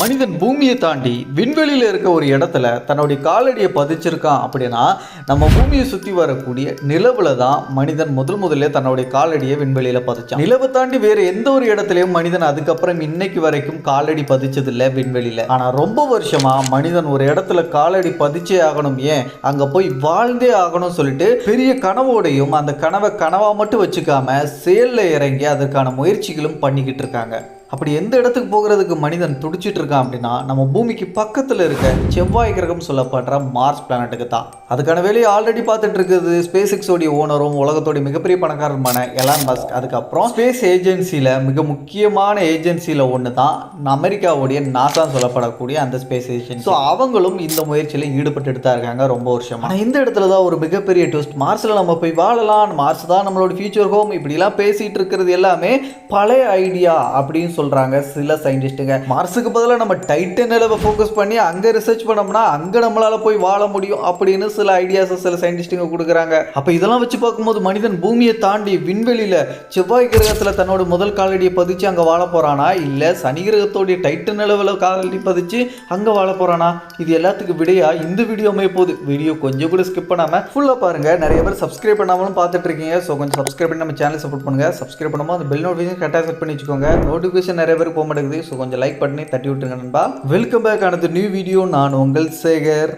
மனிதன் பூமியை தாண்டி விண்வெளியில் இருக்க ஒரு இடத்துல தன்னுடைய காலடியை பதிச்சிருக்கான் அப்படின்னா நம்ம பூமியை சுற்றி வரக்கூடிய நிலவுல தான் மனிதன் முதல்ல தன்னுடைய காலடியை விண்வெளியில் பதிச்சான். நிலவை தாண்டி வேறு எந்த ஒரு இடத்துலையும் மனிதன் அதுக்கப்புறம் இன்னைக்கு வரைக்கும் காலடி பதிச்சதில்லை விண்வெளியில். ஆனால் ரொம்ப வருஷமா மனிதன் ஒரு இடத்துல காலடி பதிச்சே ஆகணும், ஏன் அங்கே போய் வாழ்ந்தே ஆகணும்னு சொல்லிட்டு பெரிய கனவோடையும் அந்த கனவை கனவா மட்டும் வச்சுக்காம செயலில் இறங்கி அதற்கான முயற்சிகளும் பண்ணிக்கிட்டு இருக்காங்க. அப்படி எந்த இடத்துக்கு போகிறதுக்கு மனிதன் துடிச்சிட்டு இருக்கான் அப்படின்னா நம்ம பூமிக்கு பக்கத்தில் இருக்க செவ்வாய் கிரகம் சொல்லப்படுற மார்ஸ் பிளானட்டுக்கு தான். அதுக்கான வேலையை ஆல்ரெடி பார்த்துட்டு இருக்குது ஸ்பேஸ் எக்ஸோடைய ஓனரும் உலகத்தோடைய மிகப்பெரிய பணக்காரருமான எலான் மஸ்க். அதுக்கப்புறம் ஸ்பேஸ் ஏஜென்சியில் மிக முக்கியமான ஏஜென்சியில் ஒன்று தான் அமெரிக்காவுடைய நாசான்னு சொல்லப்படக்கூடிய அந்த ஸ்பேஸ் ஏஜென்சி. ஸோ அவங்களும் இந்த முயற்சியில் ஈடுபட்டு தான் இருக்காங்க ரொம்ப வருஷமா. ஆனால் இந்த இடத்துல தான் ஒரு மிகப்பெரிய ட்விஸ்ட். மார்ஸில் நம்ம போய் வாழலாம், மார்ஸ் தான் நம்மளோட ஃபியூச்சர் ஹோம், இப்படிலாம் பேசிகிட்டு இருக்கிறது எல்லாமே பழைய ஐடியா அப்படின்னு சொல்றாங்க சில சயின்டிஸ்ட்டுங்க. மார்ஸுக்கு பதிலாக நம்ம டைட்டன் நிலவை ஃபோக்கஸ் பண்ணி அங்கே ரிசர்ச் பண்ணோம்னா அங்கே நம்மளால போய் வாழ முடியும் அப்படின்னு சில ஐடியாஸ் சில சயின்டிஸ்ட்டுங்க கொடுக்குறாங்க. அப்போ இதெல்லாம் வச்சு பார்க்கும்போது மனிதன் பூமியை தாண்டி விண்வெளியில் செவ்வாய் கிரகத்தில் தன்னோட முதல் காலடியை பதிச்சு அங்கே வாழ போறானா, இல்லை சனி கிரகத்தோடைய டைட்டன் நிலவில் காலடி பதிச்சு அங்கே வாழ போறானா? இது எல்லாத்துக்கும் விடையா இந்த வீடியோ போகுது. வீடியோ கொஞ்சம் கூட ஸ்கிப் பண்ணாம ஃபுல்லாக பாருங்க. நிறைய பேர் சப்ஸ்கிரைப் பண்ணாமலும் பார்த்துட்டு இருக்கீங்க. ஸோ கொஞ்சம் சப்ஸ்கிரைப் பண்ணி நம்ம சேனல் சப்போர்ட் பண்ணுங்க. சப்ஸ்கிரைப் பண்ணும்போது அந்த பெல் நோட்டிஃபிகேஷன் கரெக்டாக செட் பண்ணி வச்சுக்கோங்க. நோட்டிஃபிகேஷன் நிறைய பேருக்கு போக மாட்டேங்குது. ஸோ கொஞ்சம் லைக் பண்ணி தட்டி விட்டுருங்க நண்பா. வெல்கம் பேக் ஆனது நியூ வீடியோ. நான் உங்கள் சேகர்.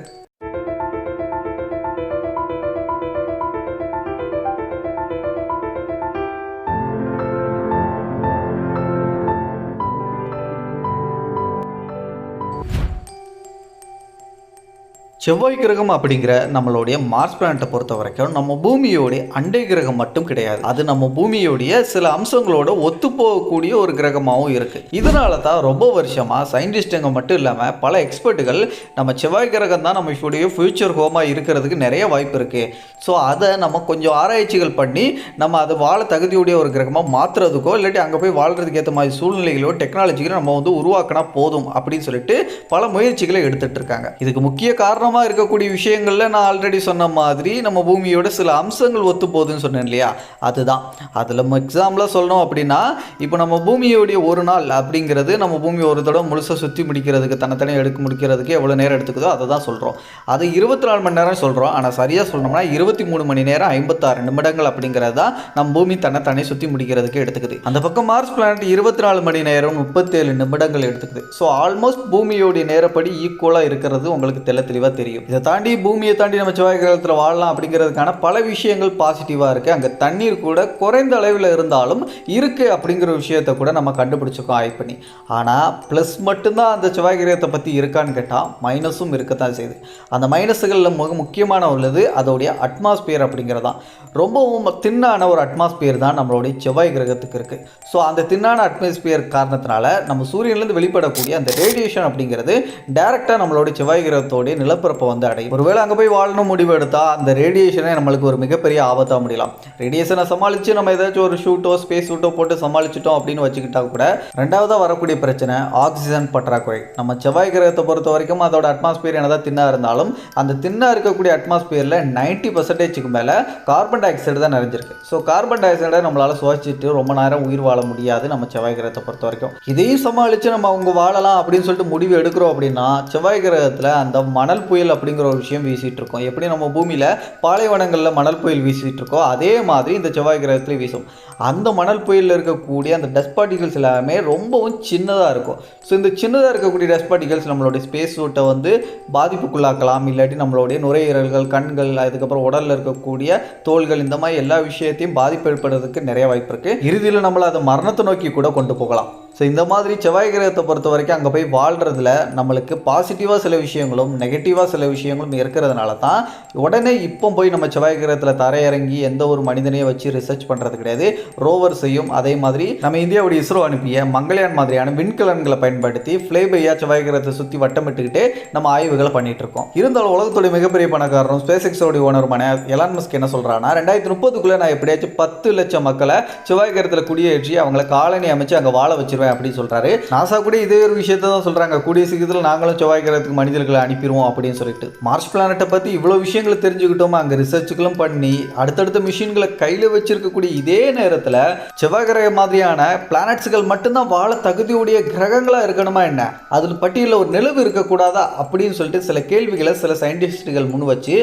செவ்வாய் கிரகம் அப்படிங்கிற நம்மளுடைய மார்ஸ் பிளானட்டை பொறுத்த வரைக்கும் நம்ம பூமியோடைய அண்டை கிரகம் மட்டும் கிடையாது. அது நம்ம பூமியோடைய சில அம்சங்களோட ஒத்து போகக்கூடிய ஒரு கிரகமாகவும் இருக்கு. இதனால தான் ரொம்ப வருஷமா சயின்டிஸ்டுங்க மட்டும் இல்லாமல் பல எக்ஸ்பர்ட்டுகள் நம்ம செவ்வாய் கிரகம் தான் நம்ம ஃபியூச்சர் ஹோமாக இருக்கிறதுக்கு நிறைய வாய்ப்பு இருக்கு. ஸோ அதை நம்ம கொஞ்சம் ஆராய்ச்சிகள் பண்ணி நம்ம அதை வாழ தகுதியுடைய ஒரு கிரகமாக மாற்றுறதுக்கோ இல்லாட்டி அங்கே போய் வாழ்றதுக்கு ஏற்ற மாதிரி சூழ்நிலைகளோ டெக்னாலஜிகளோ நம்ம உருவாக்கினா போதும் அப்படின்னு சொல்லிட்டு பல முயற்சிகளை எடுத்துட்டு இருக்காங்க. இதுக்கு முக்கிய காரணமாக இருக்கக்கூடிய விஷயங்கள்ல நான் ஆல்ரெடி சொன்ன மாதிரி நம்ம பூமியோட சில அம்சங்கள் ஒத்து போகுதுன்னு சொன்னேன் இல்லையா, அதுதான். அதில் எக்ஸாம்பிளாக சொல்லணும் அப்படின்னா இப்போ நம்ம பூமியோடைய ஒரு நாள் அப்படிங்கிறது நம்ம பூமி ஒரு தடவை முழுசாக சுற்றி முடிக்கிறதுக்கு தனித்தனியாக எடுக்க முடிக்கிறதுக்கு எவ்வளோ நேரம் எடுத்துக்குதோ அதை தான் சொல்கிறோம். அது 24 மணி நேரம் சொல்கிறோம். ஆனால் சரியாக சொல்லணும்னா 23 மணி நேரம் 56 நிமிடங்கள் அப்படிங்கிறது தான் நம்ம பூமி தன்னை சுற்றி முடிக்கிறதுக்கு எடுத்துக்குது. அந்த பக்கம் மார்ஸ் பிளானட் 24 மணி நேரம் 37 நிமிடங்கள் எடுத்துக்குது. ஸோ ஆல்மோஸ்ட் பூமியோடைய நேரப்படி ஈக்குவலாக இருக்கிறது உங்களுக்கு தெளிவாக தெரியும். இதை தாண்டி பூமியை தாண்டி நம்ம செவ்வாய் கிரகத்தில் வாழலாம் அப்படிங்கிறதுக்கான பல விஷயங்கள் பாசிட்டிவாக இருக்குது. அங்கே தண்ணீர் கூட குறைந்த அளவில் இருந்தாலும் இருக்குது அப்படிங்கிற விஷயத்தை கூட நம்ம கண்டுபிடிச்சிருக்கோம் ஆய்வு பண்ணி. ஆனால் ப்ளஸ் மட்டும்தான் அந்த செவ்வாய் கிரகத்தை பற்றி இருக்கான்னு கேட்டால் மைனஸும் இருக்கத்தான் செய்யுது. அந்த மைனஸுகளில் மிக முக்கியமான உள்ளது அதோடைய அட்மாஸ்பியர் அப்படிங்கிறதான். ரொம்பவும் தின்னான ஒரு அட்மாஸ்பியர் தான் நம்மளுடைய செவ்வாய் கிரகத்துக்கு இருக்குது. ஸோ அந்த தின்னான அட்மாஸ்பியர் காரணத்தினால நம்ம சூரியன்லேருந்து வெளிப்படக்கூடிய அந்த ரேடியேஷன் அப்படிங்கிறது டைரெக்டாக நம்மளுடைய செவ்வாய் கிரகத்தோடைய நிலப்பரப்பு அடையும். ஒருவேளை அங்கே போய் வாழணும் முடிவு எடுத்தா அந்த ரேடியேஷனே நம்மளுக்கு ஒரு மிகப்பெரிய ஆபத்தாக முடியலாம். ரேடியேஷனை சமாளித்து நம்ம ஏதாச்சும் ஒரு ஷூட்டோ ஸ்பேஸ் ஷூட்டோ போட்டு சமாளிச்சிட்டோம் அப்படின்னு வச்சுக்கிட்டா கூட ரெண்டாவதாக வரக்கூடிய பிரச்சனை ஆக்சிஜன் பற்றாக்குறை. நம்ம செவ்வாய் கிரகத்தை பொறுத்த வரைக்கும் அதோட அட்மாஸ்பியர் என்னதான் தின்னா இருந்தாலும் அந்த தின்னா இருக்கக்கூடிய அட்மாஸ்பியரில் 90% மேலே கார்பன் டை ஆக்சைடு தான் நிறைஞ்சிருக்கு. ஸோ கார்பன் டை ஆக்சைடை நம்மளால் சுவாசிச்சுட்டு ரொம்ப நேரம் உயிர் வாழ முடியாது நம்ம செவ்வாய் கிரகத்தை பொறுத்த வரைக்கும். இதையும் சமாளித்து நம்ம அவங்க வாழலாம் அப்படின்னு சொல்லிட்டு முடிவு எடுக்கிறோம் அப்படின்னா செவ்வாய் கிரகத்தில் அந்த மணல் புயல் அப்படிங்கிற ஒரு விஷயம் வீசிட்டு இருக்கோம். எப்படி நம்ம பூமியில் பாலைவனங்களில் மணல் புயல் வீசிட்டு இருக்கோம் அதே மாதிரி இந்த செவ்வாய் கிரகத்தில் வீசும். அந்த மணல் புயலில் இருக்கக்கூடிய அந்த டஸ்ட் பார்ட்டிகல்ஸ் எல்லாமே ரொம்பவும் சின்னதாக இருக்கும். ஸோ இந்த சின்னதாக இருக்கக்கூடிய டஸ்ட் பார்ட்டிகல்ஸ் நம்மளுடைய ஸ்பேஸ் சூட்டை பாதிப்புக்குள்ளாக்கலாம். இல்லாட்டி நம்மளுடைய நுரையீரல்கள், கண்கள், அதுக்கப்புறம் உடலில் இருக்கக்கூடிய தோள்கள், இந்த மாதிரி எல்லா விஷயத்தையும் பாதிப்பு ஏற்படுறதுக்கு நிறைய வாய்ப்பு இருக்குது. இறுதியில் நம்மளை அதை மரணத்தை நோக்கி கூட கொண்டு போகலாம். ஸோ இந்த மாதிரி செவ்வாய் கிரகத்தை பொறுத்த வரைக்கும் அங்கே போய் வாழ்கிறதுல நம்மளுக்கு பாசிட்டிவாக சில விஷயங்களும் நெகட்டிவாக சில விஷயங்களும் இருக்கிறதுனால தான் உடனே இப்போ போய் நம்ம செவ்வாய் கிரகத்தில் தரையிறங்கி எந்த ஒரு மனிதனையும் வச்சு ரிசர்ச் பண்ணுறது கிடையாது. ரோவர்ஸையும் அதே மாதிரி நம்ம இந்தியாவுடைய இஸ்ரோ அனுப்பிய மங்கள்யான் மாதிரியான விண்கலன்களை பயன்படுத்தி ஃப்ளைபையாக செவ்வாய் கிரகத்தை சுற்றி வட்டமிட்டுக்கிட்டு நம்ம ஆய்வுகளை பண்ணிட்டு இருக்கோம். இருந்தாலும் உலகத்துடைய மிகப்பெரிய பணக்காரரும் ஸ்பேஸ் எக்ஸோடைய ஓனருமான எலான் மஸ்க் என்ன சொல்கிறான்னா 2030 நான் எப்படியாச்சும் 10 லட்சம் மக்களை செவ்வாய் கிரகத்தில் குடியேற்றி அவங்கள காலனி அமைச்சு அங்கே வாழ வச்சு ஆரம்பிச்சிருவேன் அப்படின்னு சொல்கிறாரு. நாசா கூட இதே ஒரு விஷயத்தை தான் சொல்கிறாங்க, கூடிய சீக்கிரத்தில் நாங்களும் செவ்வாய் கிரகத்துக்கு மனிதர்களை அனுப்பிடுவோம் அப்படின்னு சொல்லிட்டு. மார்ஸ் பிளானட்டை பற்றி இவ்வளோ விஷயங்களை தெரிஞ்சுக்கிட்டோம், அங்கே ரிசர்ச்சுகளும் பண்ணி அடுத்தடுத்த மிஷின்களை கையில் வச்சிருக்கக்கூடிய இதே நேரத்தில் செவ்வாய் கிரகம் மாதிரியான பிளானட்ஸ்கள் மட்டும்தான் வாழ தகுதியுடைய கிரகங்களாக இருக்கணுமா என்ன, அதில் பட்டியலில் ஒரு நிலவு இருக்கக்கூடாதா அப்படின்னு சொல்லிட்டு சில கேள்விகளை சில சயின்டிஸ்டுகள் முன் வச்சு,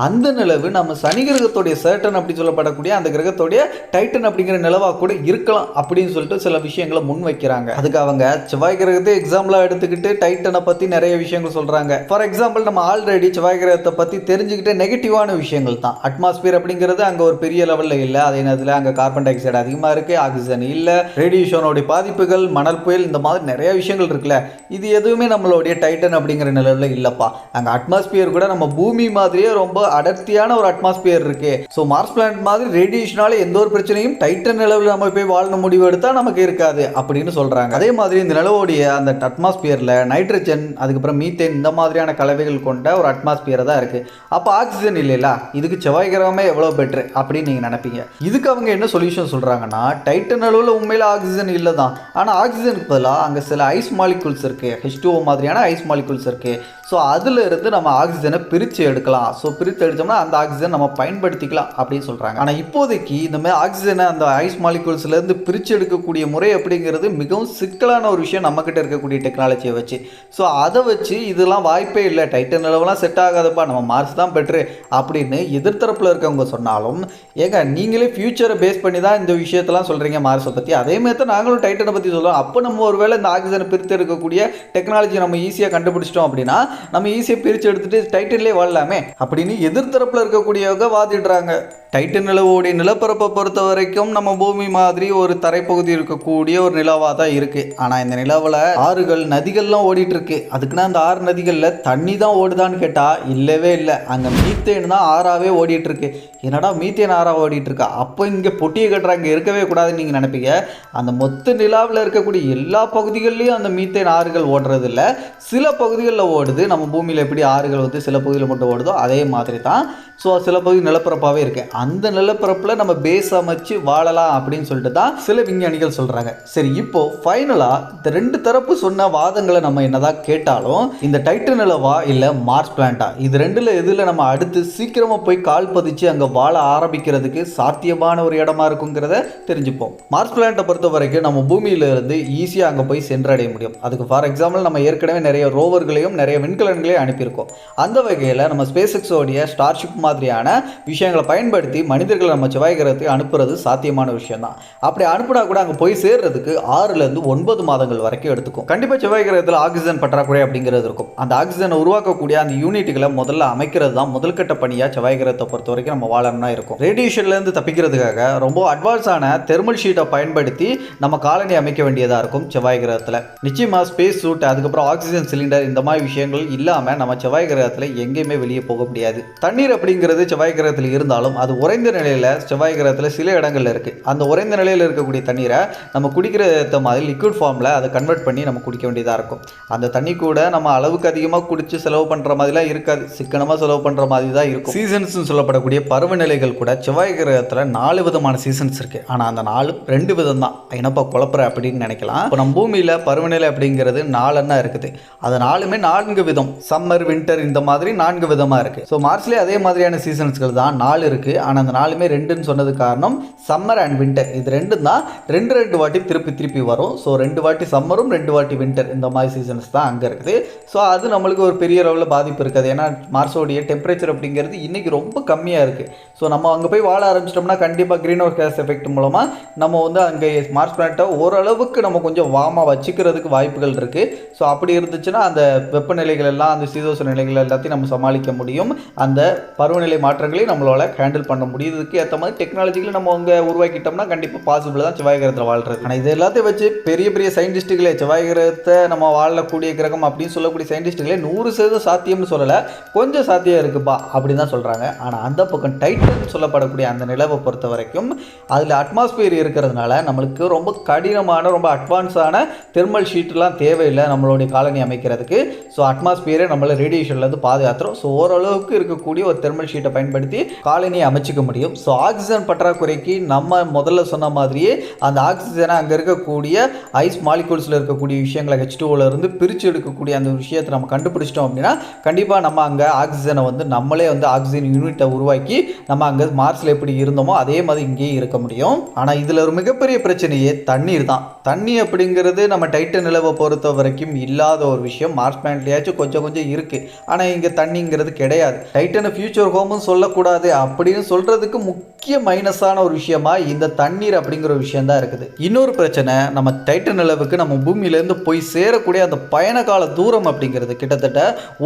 அந்த நிலவு நம்ம சனி கிரகத்துடைய சேட்டன் அப்படி சொல்லப்படக்கூடிய அந்த கிரகத்துடைய டைட்டன் அப்படிங்கிற நிலவாக கூட இருக்கலாம் அப்படின்னு சொல்லிட்டு சில விஷயங்களை முன் வைக்கிறாங்க. அதுக்கு அவங்க செவ்வாய் கிரகத்தை எக்ஸாம்பிளாக எடுத்துக்கிட்டு டைட்டனை பற்றி நிறைய விஷயங்கள் சொல்கிறாங்க. ஃபார் எக்ஸாம்பிள் நம்ம ஆல்ரெடி செவ்வாய் கிரகத்தை பற்றி தெரிஞ்சுக்கிட்ட நெகட்டிவான விஷயங்கள் தான். அட்மாஸ்பியர் அப்படிங்கிறது அங்கே ஒரு பெரிய லெவலில் இல்லை, அதே நேரத்தில் அங்கே கார்பன் டை ஆக்சைடு அதிகமாக இருக்குது, ஆக்சிஜன் இல்லை, ரேடியேஷனோடைய பாதிப்புகள், மணல் புயல், இந்த மாதிரி நிறைய விஷயங்கள் இருக்குல்ல. இது எதுவுமே நம்மளுடைய டைட்டன் அப்படிங்கிற நிலவில் இல்லைப்பா. அங்கே அட்மாஸ்பியர் கூட நம்ம பூமி மாதிரியே ரொம்ப அடர்த்தியான ஒரு அட்மாஸ்பியர் இருக்கு. ஸோ மார்ஸ் பிளானட் மாதிரி ரேடியேஷனால எந்த ஒரு பிரச்சனையும் டைட்டன் நிலவில் நம்ம போய் வாழணும் முடிவு எடுத்தால் நமக்கு இருக்காது அப்படின்னு சொல்கிறாங்க. அதே மாதிரி இந்த நிலவோடைய அந்த அட்மாஸ்பியரில் நைட்ரஜன், அதுக்கப்புறம் மீத்தேன், இந்த மாதிரியான கலவைகள் கொண்ட ஒரு அட்மாஸ்பியர் தான் இருக்குது. அப்போ ஆக்சிஜன் இல்லைல்ல, இதுக்கு செவ்வாய் கிரகமே எவ்வளோ பெட்ரு அப்படின்னு நீங்கள் நினைப்பீங்க. இதுக்கு அவங்க என்ன சொல்யூஷன் சொல்கிறாங்கன்னா, டைட்டன் நிலவில் உண்மையில் ஆக்சிஜன் இல்லை தான், ஆனால் ஆக்சிஜனுக்கு பதிலாக அங்கே சில ஐஸ் மாலிகுல்ஸ் இருக்குது, H2O மாதிரியான ஐஸ் மாலிகுல்ஸ் இருக்குது. ஸோ அதில் இருந்து நம்ம ஆக்சிஜனை பிரித்து எடுக்கலாம். ஸோ பிரித்து எடுத்தோம்னா அந்த ஆக்சிஜன் நம்ம பயன்படுத்திக்கலாம் அப்படின்னு சொல்கிறாங்க. ஆனால் இப்போதைக்கு இந்த மாதிரி ஆக்சிஜனை அந்த ஐஸ் மாலிகுல்ஸ்லேருந்து பிரித்து எடுக்கக்கூடிய முறை அப்படிங்கிறது மிகவும் சிக்கலான ஒரு விஷயம் நம்மக்கிட்ட இருக்கக்கூடிய டெக்னாலஜியை வச்சு. ஸோ அதை வச்சு இதெல்லாம் வாய்ப்பே இல்லை, டைட்டன் நிலவெல்லாம் செட் ஆகாதப்பா, நம்ம மார்ஸ் தான் பெட்ரு அப்படின்னு எதிர்த்தரப்பில் இருக்கவங்க சொன்னாலும், ஏங்க நீங்களே ஃபியூச்சரை பேஸ் பண்ணி தான் இந்த விஷயத்தெல்லாம் சொல்கிறீங்க மார்ஸை பற்றி, அதே மாதிரி தான் நாங்களும் டைட்டனை பற்றி சொல்கிறோம். அப்போ நம்ம ஒரு வேளை இந்த ஆக்சிஜனை பிரித்து எடுக்கக்கூடிய டெக்னாலஜி நம்ம ஈஸியாக கண்டுபிடிச்சிட்டோம் அப்படின்னா நம்ம ஈஸியாக பிரித்து எடுத்துட்டு டைட்டன்லேயே வாழலாமே அப்படின்னு எதிர்த்தரப்பில் இருக்கக்கூடியவங்க வாதிடுறாங்க. டைட்டன் நிலவோடைய நிலப்பரப்பை பொறுத்த வரைக்கும் நம்ம பூமி மாதிரி ஒரு தரைப்பகுதி இருக்கக்கூடிய ஒரு நிலவாக தான் இருக்குது. ஆனால் இந்த நிலவில் ஆறுகள், நதிகள்லாம் ஓடிட்டு இருக்கு. அதுக்குன்னா அந்த ஆறு நதிகளில் தண்ணி தான் ஓடுதான்னு கேட்டால் இல்லவே இல்லை, அங்கே மீத்தேன் தான் ஆறாவே ஓடிட்டு இருக்கு. என்னடா மீத்தேன் ஆறாக ஓடிட்டு இருக்கா, அப்போ இங்கே பொட்டியை கட்டுறாங்க, இருக்கவே கூடாதுன்னு நீங்கள் நினைப்பீங்க. அந்த மொத்த நிலாவில் இருக்கக்கூடிய எல்லா பகுதிகள்லையும் அந்த மீத்தேன் ஆறுகள் ஓடுறது இல்லை, சில பகுதிகளில் ஓடுது. நம்ம பூமியில் எப்படி ஆறுகள் வந்து சில பகுதியில் மட்டும் ஓடுதோ அதே மாதிரி தான். ஸோ சில பகுதி நிலப்பரப்பாகவே இருக்குது, அந்த நிலப்பரப்பில் நம்ம பேஸ் அமைச்சு வாழலாம் அப்படின்னு சொல்லிட்டு தான் சில விஞ்ஞானிகள் சொல்கிறாங்க. சரி, இப்போது ஃபைனலாக இந்த ரெண்டு தரப்பு சொன்ன வாதங்களை நம்ம என்னதான் கேட்டாலும், இந்த டைட்டன் நிலவா இல்லை மார்ஸ் பிளானட்டா, இது ரெண்டில் எதில் நம்ம அடுத்து சீக்கிரமாக போய் கால் பதிச்சு அங்கே வாழ ஆரம்பிக்கிறதுக்கு சாத்தியமான ஒரு இடமா இருக்குங்கிறத தெரிஞ்சுப்போம். மார்ஸ் பிளானட்டை பொறுத்த வரைக்கும் நம்ம பூமியிலிருந்து ஈஸியாக அங்கே போய் சென்றடைய முடியும். அதுக்கு ஃபார் எக்ஸாம்பிள் நம்ம ஏற்கனவே நிறைய ரோவர்களையும் நிறைய விண்கலன்களையும் அனுப்பியிருக்கோம். அந்த வகையில் நம்ம ஸ்பேஸ் எக்ஸோடைய ஸ்டார்ஷிப் மாதிரியான விஷயங்களை பயன்படுத்தி மனிதர்களை நம்ம செவ்வாய் கிரகத்துக்கு அனுப்புறது சாத்தியமான விஷயம் தான். அப்படி அனுப்புனா கூட அங்கே போய் சேர்றதுக்கு 6லேருந்து 9 மாதங்கள் வரைக்கும் எடுத்துக்கும். கண்டிப்பாக செவ்வாய் கிரகத்தில் ஆக்சிஜன் பற்றாக்குறை அப்படிங்கிறது இருக்கும். அந்த ஆக்சிஜனை உருவாக்கக்கூடிய அந்த யூனிட்டுகளை முதல்ல அமைக்கிறது தான் முதல் கட்ட பணியாக செவ்வாய் கிரகத்தை பொறுத்த வரைக்கும் நம்ம வாழணும்னா இருக்கும். ரேடியேஷன்லேருந்து தப்பிக்கிறதுக்காக ரொம்ப அட்வான்ஸான தெர்மல் ஷீட்டை பயன்படுத்தி நம்ம காலனி அமைக்க வேண்டியதாக இருக்கும் செவ்வாய் கிரகத்தில். நிச்சயமாக ஸ்பேஸ் சூட், அதுக்கப்புறம் ஆக்சிஜன் சிலிண்டர், இந்த மாதிரி விஷயங்கள் இல்லாமல் நம்ம செவ்வாய் கிரகத்தில் எங்கேயுமே வெளியே போக முடியாது. தண்ணீர் அப்படிங்கிறது செவ்வாய் கிரகத்தில் இருந்தாலும் அது உறைந்த நிலையில் செவ்வாய் கிரகத்தில் சில இடங்கள்ல இருக்கு. அந்த உறைந்த நிலையில் இருக்கக்கூடிய தண்ணீரை நம்ம குடிக்கிற மாதிரி லிக்விட் ஃபார்மில் அதை கன்வெர்ட் பண்ணி நம்ம குடிக்க வேண்டியதாக இருக்கும். அந்த தண்ணி கூட நம்ம அளவுக்கு அதிகமாக குடிச்சு செலவு பண்ணுற மாதிரிலாம் இருக்காது, சிக்கனமாக செலவு பண்ணுற மாதிரி தான் இருக்கும். சீசன்ஸ் சொல்லப்படக்கூடிய பருவநிலைகள் கூட செவ்வாய் கிரகத்தில் 4 விதமான சீசன்ஸ் இருக்கு. ஆனால் அந்த 4 2 விதம் தான். என்னப்பா குழப்பற அப்படின்னு நினைக்கலாம். இப்போ நம்ம பூமியில் பருவநிலை அப்படிங்கிறது 4 இருக்குது. அது 4மே 4 விதம், சம்மர், வின்டர், இந்த மாதிரி 4 விதமாக இருக்கு. ஸோ மார்ஸ்லேயே அதே மாதிரியான சீசன்ஸ்கள் தான் 4 இருக்குது. ஆனால் அந்த 4மே 2ன்னு சொன்னது காரணம் சம்மர் அண்ட் வின்டர், இது 2 தான் 2 வாட்டி திருப்பி வரும். ஸோ 2 வாட்டி சம்மரும் 2 வாட்டி வின்டர், இந்த மாதிரி சீசன்ஸ் தான் அங்கே இருக்குது. ஸோ அது நம்மளுக்கு ஒரு பெரிய அளவில் பாதிப்பு இருக்காது. ஏன்னா மார்ஸோடைய டெம்பரேச்சர் அப்படிங்கிறது இன்றைக்கி ரொம்ப கம்மியாக இருக்குது. ஸோ நம்ம அங்கே போய் வாழ ஆரம்பிச்சிட்டோம்னா கண்டிப்பாக க்ரீன் ஹவுஸ் கேஸ் எஃபெக்ட் மூலமாக நம்ம வந்து அங்கே மார்ஸ் பிளானட்டை ஓரளவுக்கு நம்ம கொஞ்சம் வார்மாக வச்சுக்கிறதுக்கு வாய்ப்புகள் இருக்குது. ஸோ அப்படி இருந்துச்சுன்னா அந்த வெப்பநிலைகள் எல்லாம், அந்த சீதோஷ நிலைகள் எல்லாத்தையும் நம்ம சமாளிக்க முடியும். அந்த பருவநிலை மாற்றங்களையும் நம்மளால் ஹேண்டில் பண்ண முடியும். இதுக்கு ஏற்ற மாதிரி டெக்னாலஜிகளை நம்ம அங்கே உருவாக்கிட்டோம்னா கண்டிப்பாக பாசிபிள் தான் செவ்வாய் கிரகத்தில் வாழ்றது. ஆனால் இது எல்லாத்தையும் வச்சு பெரிய பெரிய சயின்டிஸ்ட்டுகளே செவ்வாய் கிரகத்தை நம்ம வாழக்கூடிய கிரகம் அப்படின்னு சொல்லக்கூடிய சயின்டிஸ்ட்டுகளே 100% சாத்தியம்னு சொல்லலை, கொஞ்சம் சாத்தியம் இருக்குப்பா அப்படின்னு தான் சொல்கிறாங்க. ஆனால் அந்த பக்கம் டைட்டன் சொல்லப்படக்கூடிய அந்த நிலவை பொறுத்த வரைக்கும் அதில் அட்மாஸ்பியர் இருக்கிறதுனால நம்மளுக்கு ரொம்ப கடினமான, ரொம்ப அட்வான்ஸான தெர்மல் ஷீட்லாம் தேவையில்லை நம்மளுடைய காலனி அமைக்கிறதுக்கு. ஸோ அட்மாஸ்பியர் அட்மாஸ்பியரை நம்மளை ரேடியேஷன்லேருந்து பாதுகாத்துரும். ஸோ ஓரளவுக்கு இருக்கக்கூடிய ஒரு தெர்மல் ஷீட்டை பயன்படுத்தி காலனியை அமைச்சிக்க முடியும். ஸோ ஆக்சிஜன் பற்றாக்குறைக்கு நம்ம முதல்ல சொன்ன மாதிரியே அந்த ஆக்சிஜனை அங்கே இருக்கக்கூடிய ஐஸ் மாலிகூல்ஸில் இருக்கக்கூடிய விஷயங்களை H2O இருந்து பிரித்து எடுக்கக்கூடிய அந்த விஷயத்தை நம்ம கண்டுபிடிச்சிட்டோம் அப்படின்னா கண்டிப்பாக நம்ம அங்கே ஆக்சிஜனை வந்து நம்மளே வந்து ஆக்சிஜன் யூனிட்டை உருவாக்கி நம்ம அங்கே மார்ஸில் எப்படி இருந்தோமோ அதே மாதிரி இங்கேயே இருக்க முடியும். ஆனால் இதில் ஒரு மிகப்பெரிய பிரச்சனையே தண்ணீர் தான். தண்ணி அப்படிங்கிறது நம்ம டைட்டன் நிலவை பொறுத்த வரைக்கும் இல்லாத ஒரு விஷயம். மார்ஸ் பிளானட்லயாச்சும் கொஞ்சம் கொஞ்சம் இருக்குது, ஆனால் இங்கே தண்ணிங்கிறது கிடையாது. டைட்டனை ஃபியூச்சர் ஹோம்னு சொல்லக்கூடாது அப்படின்னு சொல்கிறதுக்கு முக்கிய மைனஸான ஒரு விஷயமா இந்த தண்ணீர் அப்படிங்கிற ஒரு விஷயம் தான் இருக்குது. இன்னொரு பிரச்சனை, நம்ம டைட்டன் நிலவுக்கு நம்ம பூமியிலேருந்து போய் சேரக்கூடிய அந்த பயண கால தூரம் அப்படிங்கிறது கிட்டத்தட்ட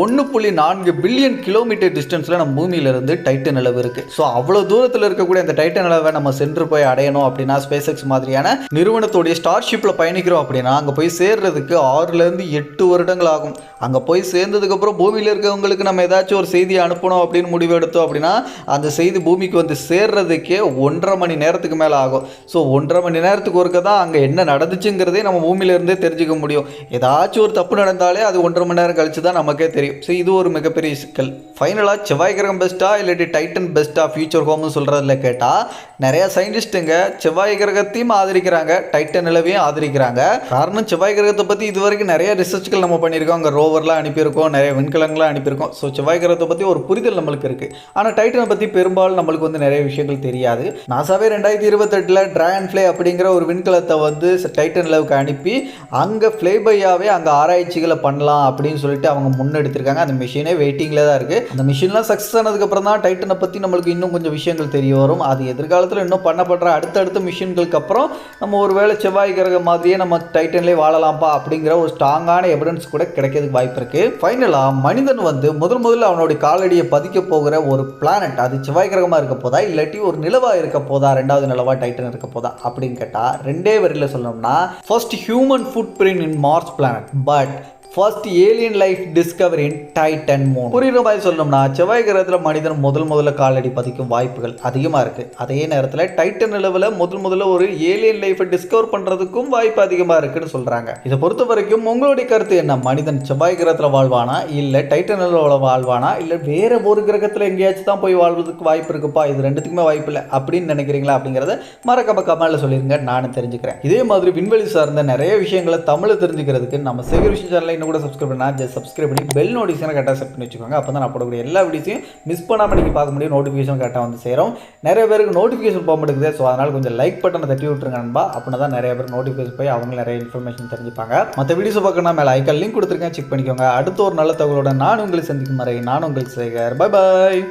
1.4 பில்லியன் கிலோமீட்டர் டிஸ்டன்ஸில் நம்ம பூமியிலிருந்து டைட்டன் நிலவு இருக்குது. ஸோ அவ்வளோ தூரத்தில் இருக்கக்கூடிய அந்த டைட்டன் நிலவை நம்ம சென்று போய் அடையணும் அப்படின்னா SpaceX மாதிரியான நிறுவனத்துடைய ஸ்டார்ஷிப்பில் பயணிக்கிறோம் அப்படின்னா அங்கே போய் சேர்றதுக்கு 6 to 8 வருடங்கள் ஆகும். அங்கே போய் சேர்ந்ததுக்கப்புறம் பூமியில் இருக்கவங்களுக்கு நம்ம ஏதாச்சும் ஒரு செய்தியை அனுப்பணும் அப்படின்னு முடிவு எடுத்தோம் அப்படின்னா அந்த செய்தி பூமிக்கு வந்து சேர்றதுக்கே 1.5 மணி நேரத்துக்கு மேலே ஆகும். ஸோ 1.5 மணி நேரத்துக்கு ஒருக்க தான் அங்கே என்ன நடந்துச்சுங்கிறதே நம்ம பூமியிலேருந்தே தெரிஞ்சுக்க முடியும். ஏதாச்சும் ஒரு தப்பு நடந்தாலே அது 1.5 மணி நேரம் கழிச்சு தான் நமக்கே தெரியும். ஸோ இது ஒரு மிகப்பெரிய சிக்கல். ஃபைனலாக செவ்வாய் கிரகம் பெஸ்ட்டா இல்லாட்டி டைட்டன் பெஸ்ட்டா ஃபியூச்சர் ஹோம்னு சொல்கிறதுல கேட்டால் நிறையா சயின்டிஸ்ட்டுங்க செவ்வாய் கிரகத்தையும் ஆதரிக்கிறாங்க, டைட்டன் நிலவையும் ஆதரிக்கிறாங்க. காரணம் செவ்வாய் கிரகத்தை பற்றி இது வரைக்கும் நிறைய ரிசர்ச்கள் நம்ம பண்ணியிருக்கோம். அங்கே ரோவர்லாம் அனுப்பியிருக்கோம், நிறைய விண்கலங்கள்லாம் அனுப்பியிருக்கோம். ஸோ செவ்வாய் கிரகத்தை பற்றி ஒரு புரிதல் நம்மளுக்கு இருக்குது. ஆனால் டைட்டனை பற்றி பெரும்பாலும் நம்மளுக்கு வந்து நிறைய விஷயங்கள் தெரியாது. நாசாவே 2028 டிராகன் ஃப்ளை அப்படிங்கிற ஒரு விண்கலத்தை வந்து டைட்டன் நிலவுக்கு அனுப்பி அங்கே ஃப்ளைபையாகவே அங்கே ஆராய்ச்சிகளை பண்ணலாம் அப்படின்னு சொல்லிட்டு அவங்க முன்னெடுத்திருக்காங்க. அந்த மிஷினே வெயிட்டிங்கில் தான் இருக்குது. அந்த மிஷின்லாம் சக்ஸஸ் ஆனதுக்கப்புறம் தான் டைட்டனை பற்றி நம்மளுக்கு இன்னும் கொஞ்சம் விஷயங்கள் தெரிய வரும். அது எதிர்காலத்தில் இன்னும் பண்ணப்படுற அடுத்தடுத்த மிஷின்களுக்கு அப்புறம் நம்ம ஒரு வேளை செவ்வாய் கிரகம் மாதிரியே நம்ம டைட்டன்லேயே வாழலாம்ப்பா அப்படிங்கிற ஒரு ஸ்ட்ராங்கான எவிடன்ஸ் கூட கிடைக்கிறதுக்கு வாய்ப்பு இருக்குது. ஃபைனலாக மனிதன் வந்து முதல்ல அவனுடைய காலடியை பதிக்க போகிற ஒரு பிளானட் அது செவ்வாய் கிரகமாக இருக்க போதா இல்லாட்டி ஒரு நிலவாக இருக்க போதா, 2வது நிலவா டைட்டன் இருக்க போதா அப்படின்னு கேட்டால் 2 வரியில் சொல்லணும்னா first human footprint in Mars planet but first alien life discovery in Titan moon. புரியுற மாதிரி சொல்லணும்னா செவ்வாய் கிரகத்தில் மனிதன் முதல்ல காலடி பதிக்கும் வாய்ப்புகள் அதிகமாக இருக்குது. அதே நேரத்தில் டைட்டன் நிலவில் முதல்ல ஒரு ஏலியன் லைஃபை டிஸ்கவர் பண்ணுறதுக்கும் வாய்ப்பு அதிகமாக இருக்குன்னு சொல்கிறாங்க. இதை பொறுத்த வரைக்கும் உங்களுடைய கருத்து என்ன? மனிதன் செவ்வாய் கிரகத்தில் வாழ்வானா இல்லை டைட்டன் நிலவில் வாழ்வானா இல்லை வேற ஒரு கிரகத்தில் எங்கேயாச்சும் தான் போய் வாழ்வதற்கு வாய்ப்பு இருக்குப்பா, இது ரெண்டுத்துக்குமே வாய்ப்பு இல்லை அப்படின்னு நினைக்கிறீங்களா அப்படிங்கிறத மறக்காம கமெண்ட்ல சொல்லிருங்க, நானும் தெரிஞ்சுக்கிறேன். இதே மாதிரி விண்வெளி சார்ந்த நிறைய விஷயங்களை தமிழ் தெரிஞ்சுக்கிறதுக்கு நம்ம சேகர் விஷயம் சேனலை கூட சப்ஸ்கிரைப் பண்ணா ஜஸ்ட் சப்ஸ்கிரைப் பண்ணி பெல் நோட்டிஃபிகேஷனை கரெக்டாக செட் பண்ணி வச்சுக்கோங்க. அப்போ தான் நான் போடக்கூடிய எல்லா வீடியோஸையும் மிஸ் பண்ணாமல் நீங்கள் பார்க்க முடியும். நோட்டிஃபிகேஷன் கரெக்டாக வந்து சேரும். நிறைய பேருக்கு நோட்டிஃபிகேஷன் போக மாட்டேங்குது. ஸோ அதனால் கொஞ்சம் லைக் பட்டனை தட்டி விட்டுருங்க நண்பா. அப்படின்னா தான் நிறைய பேர் நோட்டிஃபிகேஷன் போய் அவங்க நிறைய இன்ஃபர்மேஷன் தெரிஞ்சுப்பாங்க. மற்ற வீடியோஸ் பார்க்கணும் மேலே ஐக்கான் லிங்க் கொடுத்துருக்கேன், செக் பண்ணிக்கோங்க. அடுத்த ஒரு நல்ல தகவலோட நான் உங்களை சந்திக்கும் வரை நான் உங்களுக்கு சேகர். Bye bye.